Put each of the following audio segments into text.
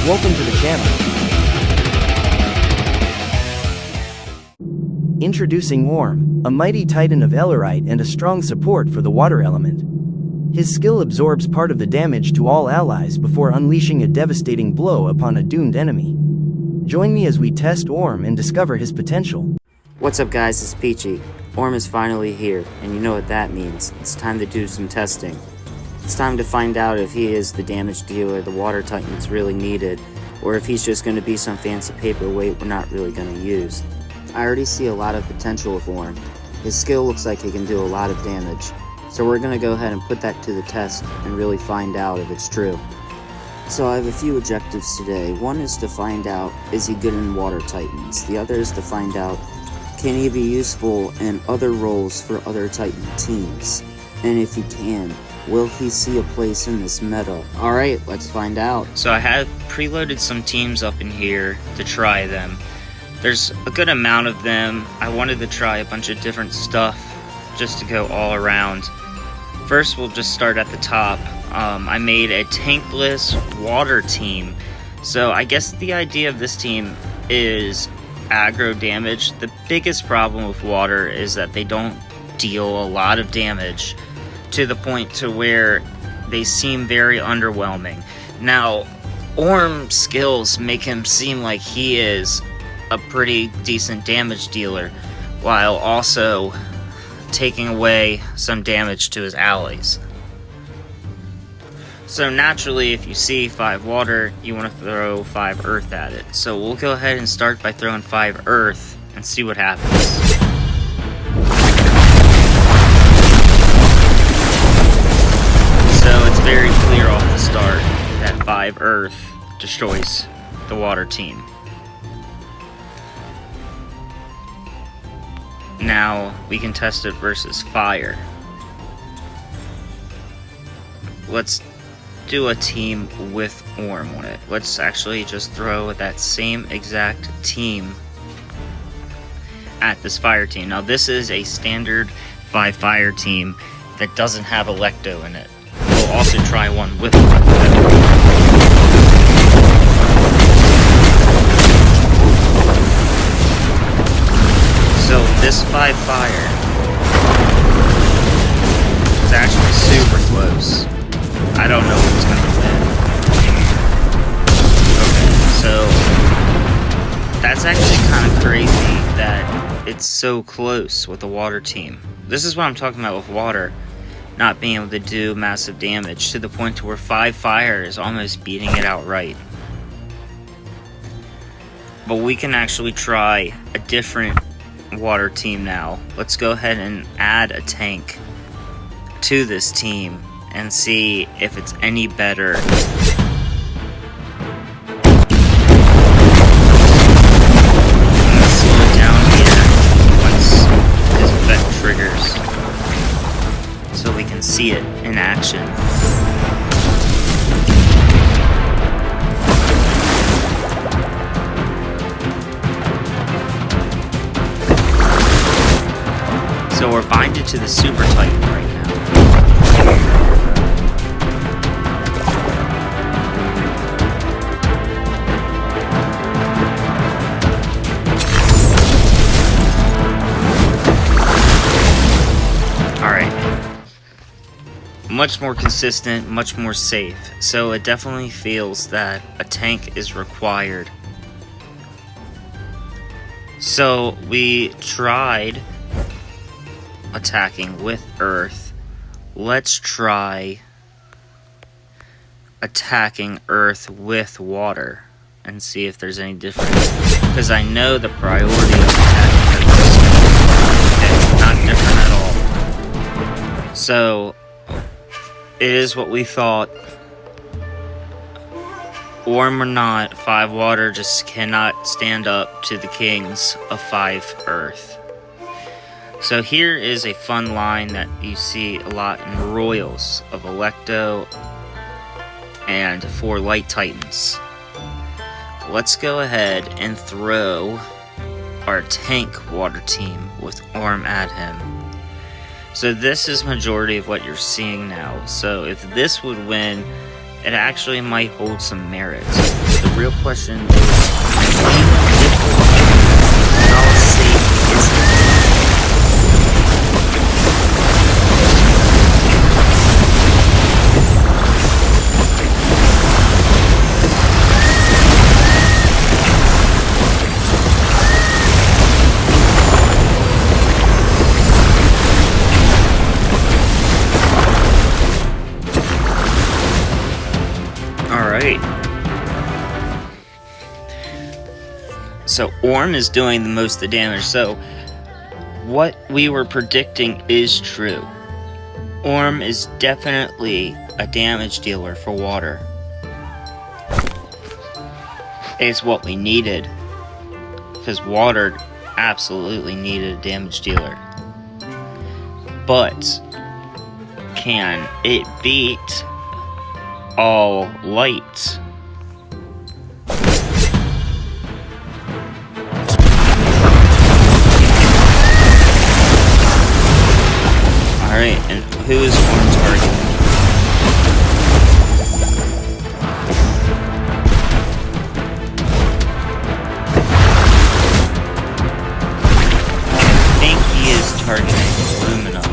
Welcome to the channel. Introducing Orm, a mighty titan of Ellerite and a strong support for the water element. His skill absorbs part of the damage to all allies before unleashing a devastating blow upon a doomed enemy. Join me as we test Orm and discover his potential. What's up guys, it's Peachy. Orm is finally here, and you know what that means. It's time to do some testing. It's time to find out if he is the damage dealer the water titans really needed, or if he's just going to be some fancy paperweight we're not really going to use. I already see a lot of potential with Orm. His skill looks like he can do a lot of damage, so we're going to go ahead and put that to the test and really find out if it's true. So I have a few objectives today. One is to find out, is he good in water titans? The other is to find out, can he be useful in other roles for other titan teams? And if he can, will he see a place in this meta? Alright, let's find out. So I have preloaded some teams up in here to try them. There's a good amount of them. I wanted to try a bunch of different stuff just to go all around. First, we'll just start at the top. I made a tankless water team. So I guess the idea of this team is aggro damage. The biggest problem with water is that they don't deal a lot of damage to the point to where they seem very underwhelming. Now, Orm's skills make him seem like he is a pretty decent damage dealer, while also taking away some damage to his allies. So naturally, if you see 5 water, you want to throw 5 earth at it. So we'll go ahead and start by throwing 5 earth and see what happens. So it's very clear off the start that 5 earth destroys the water team. Now we can test it versus fire. Let's do a team with Orm on it. Let's actually just throw that same exact team at this fire team. Now this is a standard 5 fire team that doesn't have Electo in it. We'll also try one with Electo. So this 5 fire is actually super close. I don't know who's going to win. Okay, so that's actually kind of crazy that it's so close with the water team. This is what I'm talking about with water not being able to do massive damage to the point to where 5 fire is almost beating it outright. But we can actually try a different water team now. Let's go ahead and add a tank to this team and see if it's any better. I'm gonna slow it down here once his effect triggers so we can see it in action. So we're binded to the Super Titan right now. Alright. Much more consistent, much more safe. So it definitely feels that a tank is required. So we tried attacking with earth. Let's try attacking earth with water and see if there's any difference, because I know the priority of attacking earth is not different at all. So it is what we thought. Orm or not, 5 water just cannot stand up to the kings of 5 earth. So here is a fun line that you see a lot in Royals of Electo and 4 Light Titans. Let's go ahead and throw our tank water team with Orm at him. So this is majority of what you're seeing now. So if this would win, it actually might hold some merit. The the real question is, how safe is it? So Orm is doing the most of the damage, so what we were predicting is true. Orm is definitely a damage dealer for water. It's what we needed, because water absolutely needed a damage dealer. But can it beat all light? Alright, and who is Orm targeting? I think he is targeting aluminum.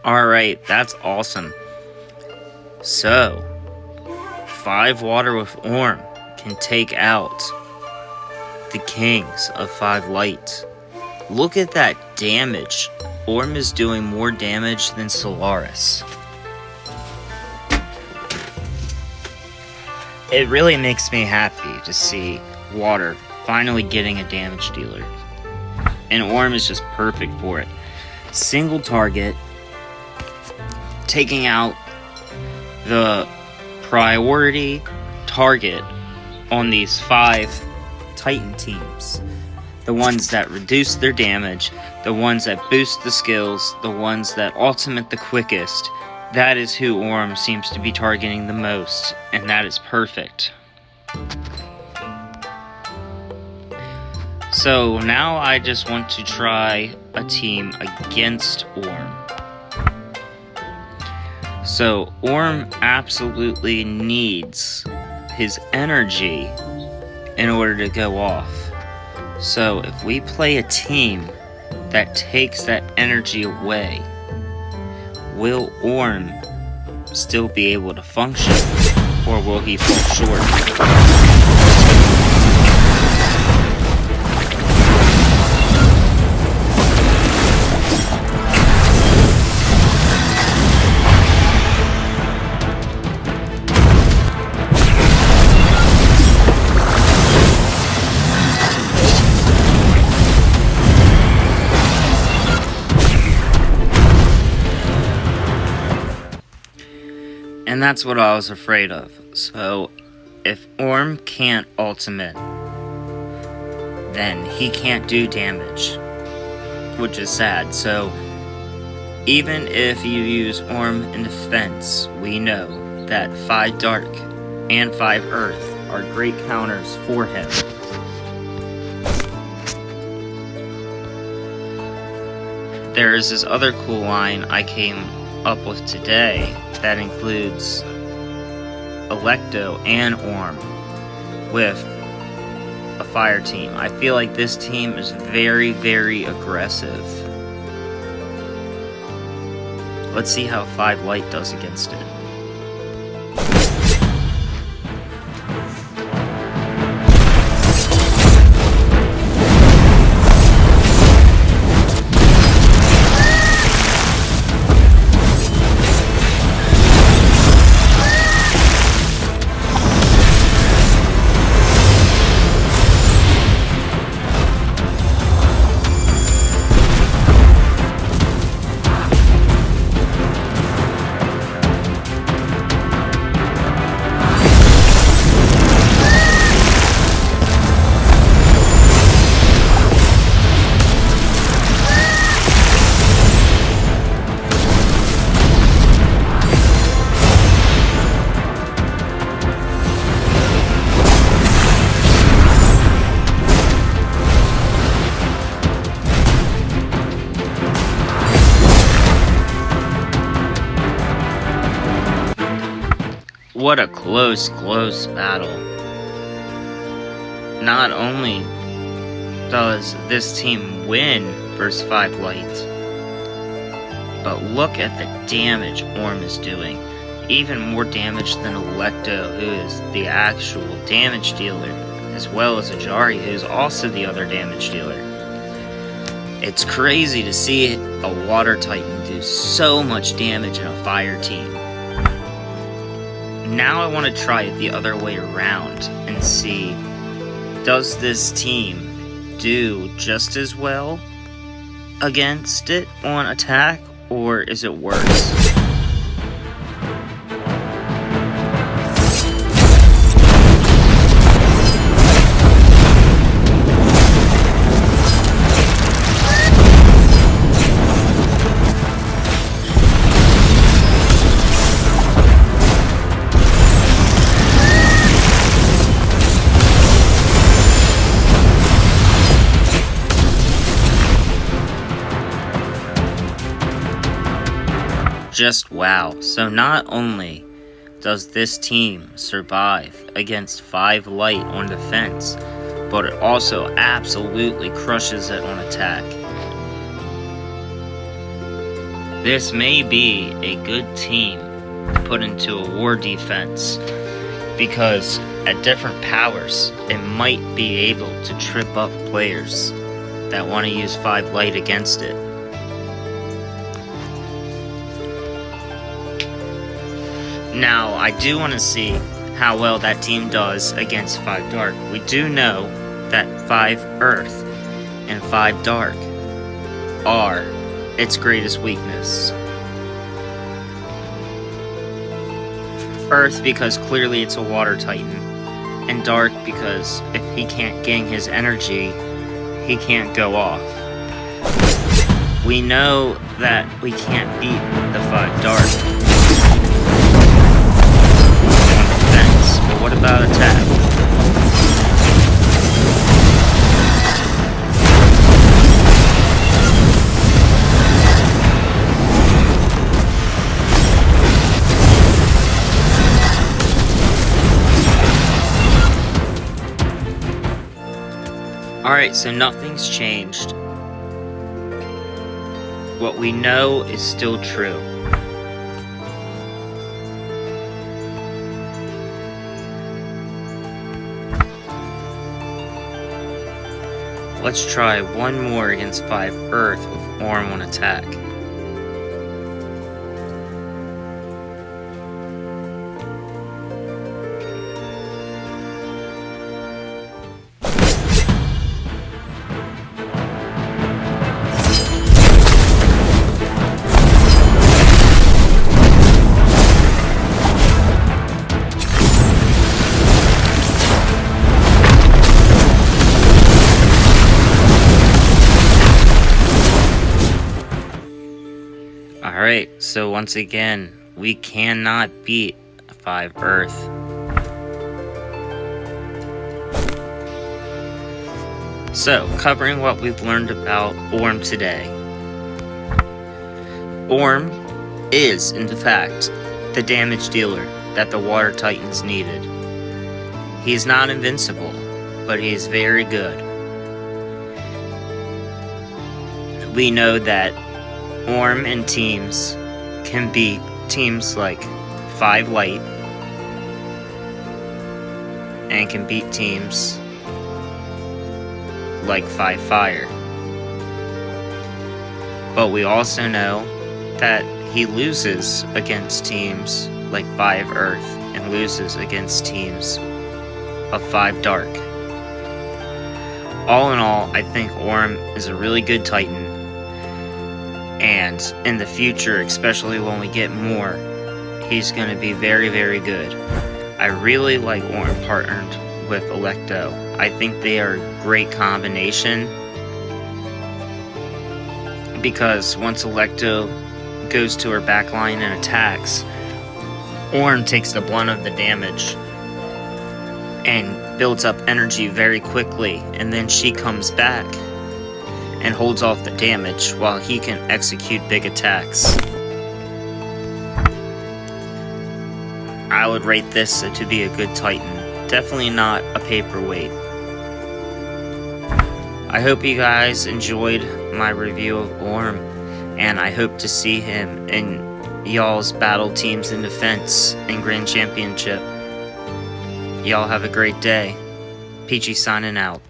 Alright, that's awesome. So, 5 water with Orm can take out the kings of 5 light. Look at that damage. Orm is doing more damage than Solaris. It really makes me happy to see water finally getting a damage dealer. And Orm is just perfect for it. Single target, taking out the priority target on these 5 Titan teams. The ones that reduce their damage, the ones that boost the skills, the ones that ultimate the quickest. That is who Orm seems to be targeting the most, and that is perfect. So now I just want to try a team against Orm. So Orm absolutely needs his energy in order to go off. So if we play a team that takes that energy away, will Orm still be able to function, or will he fall short? And that's what I was afraid of. So, if Orm can't ultimate, then he can't do damage, which is sad. So, even if you use Orm in defense, we know that 5 Dark and 5 Earth are great counters for him. There's this other cool line I came up with today that includes Electo and Orm with a fire team. I feel like this team is very, very aggressive. Let's see how 5 Light does against it. What a close battle. Not only does this team win versus 5 light, but look at the damage Orm is doing. Even more damage than Electo, who is the actual damage dealer, as well as Ajari, who's also the other damage dealer. It's crazy to see a Water Titan do so much damage in a fire team. Now I want to try it the other way around and see, does this team do just as well against it on attack, or is it worse? Just wow. So not only does this team survive against 5 light on defense, but it also absolutely crushes it on attack. This may be a good team to put into a war defense, because at different powers, it might be able to trip up players that want to use 5 light against it. Now, I do want to see how well that team does against 5 dark. We do know that 5 earth and 5 dark are its greatest weakness. Earth because clearly it's a water titan, and dark because if he can't gain his energy, he can't go off. We know that we can't beat the 5 dark. But what about attack? Alright, so nothing's changed. What we know is still true. Let's try one more against 5 earth with Orm on attack. Alright, so once again, we cannot beat 5 earth. So, covering what we've learned about Orm today. Orm is, in fact, the damage dealer that the Water Titans needed. He's not invincible, but he's very good. We know that Orm and teams can beat teams like 5 light and can beat teams like 5 fire. But we also know that he loses against teams like 5 earth and loses against teams of 5 dark. All in all, I think Orm is a really good Titan. And in the future, especially when we get more, he's going to be very, very good. I really like Orm partnered with Electo. I think they are a great combination, because once Electo goes to her backline and attacks, Orm takes the blunt of the damage and builds up energy very quickly, and then she comes back and holds off the damage while he can execute big attacks. I would rate this to be a good Titan. Definitely not a paperweight. I hope you guys enjoyed my review of Orm, and I hope to see him in y'all's battle teams in defense and Grand Championship. Y'all have a great day. Peachy signing out.